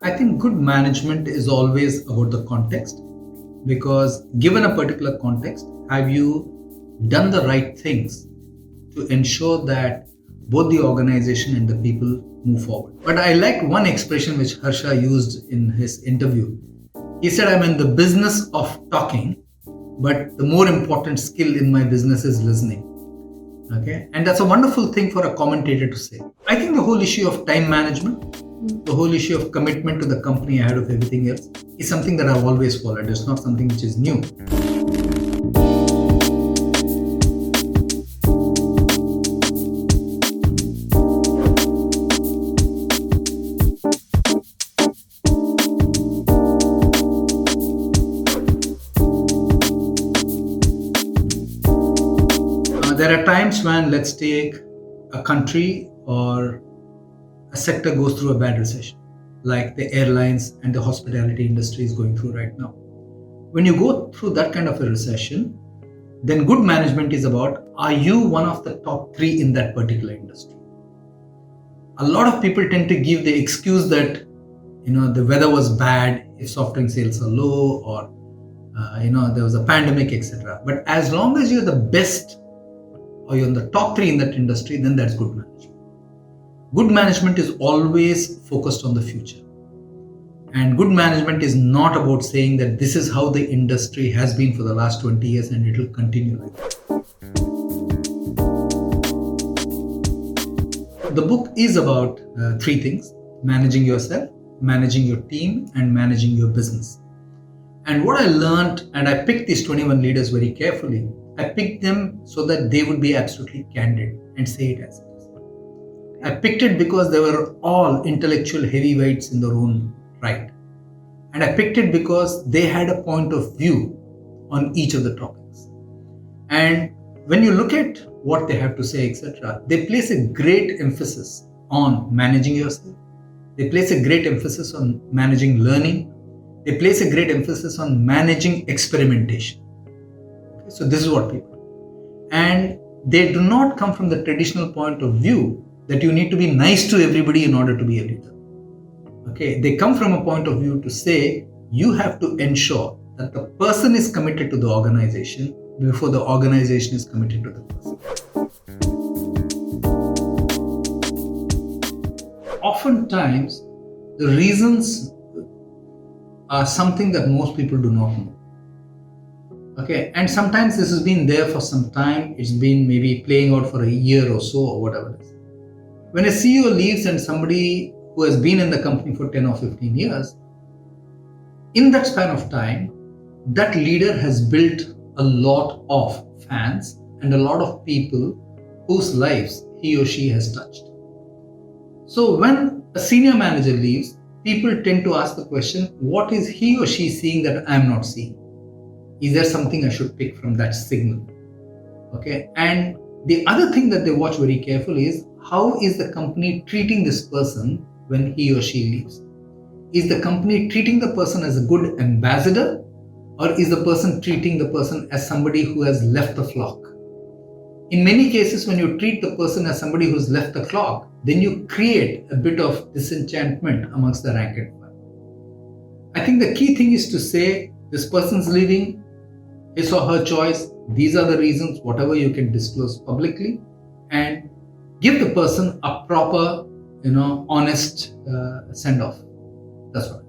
I think good management is always about the context, because given a particular context, have you done the right things to ensure that both the organization and the people move forward? But I like one expression which Harsha used in his interview. He said, I'm in the business of talking, but the more important skill in my business is listening. Okay, and that's a wonderful thing for a commentator to say. I think the whole issue of time management, the whole issue of commitment to the company ahead of everything else is something that I've always followed. It's not something which is new. There are times when, let's take a country or a sector goes through a bad recession, like the airlines and the hospitality industry is going through right now. When you go through that kind of a recession, then good management is about, are you one of the top 3 in that particular industry? A lot of people tend to give the excuse that, the weather was bad if soft drink sales are low, or, there was a pandemic, etc. But as long as you're the best or you're in the top 3 in that industry, then that's good management. Good management is always focused on the future. And good management is not about saying that this is how the industry has been for the last 20 years and it will continue like that. The book is about 3 things: managing yourself, managing your team, and managing your business. And what I learned, and I picked these 21 leaders very carefully, I picked them so that they would be absolutely candid and say it as it is. I picked it because they were all intellectual heavyweights in their own right. And I picked it because they had a point of view on each of the topics. And when you look at what they have to say, etc., they place a great emphasis on managing yourself. They place a great emphasis on managing learning. They place a great emphasis on managing experimentation. So this is what people do. And they do not come from the traditional point of view that you need to be nice to everybody in order to be a leader. Okay, they come from a point of view to say you have to ensure that the person is committed to the organization before the organization is committed to the person. Oftentimes, the reasons are something that most people do not know. Okay, and sometimes this has been there for some time. It's been maybe playing out for a year or so, or whatever it is. When a CEO leaves and somebody who has been in the company for 10 or 15 years, in that span of time, that leader has built a lot of fans and a lot of people whose lives he or she has touched. So when a senior manager leaves, people tend to ask the question, what is he or she seeing that I'm not seeing? Is there something I should pick from that signal? Okay. And the other thing that they watch very carefully is, how is the company treating this person when he or she leaves? Is the company treating the person as a good ambassador, or is the person treating the person as somebody who has left the flock? In many cases, when you treat the person as somebody who's left the flock, then you create a bit of disenchantment amongst the rank and file. I think the key thing is to say, this person's leaving, his or her choice, these are the reasons, whatever you can disclose publicly, and give the person a proper, honest send-off. That's what.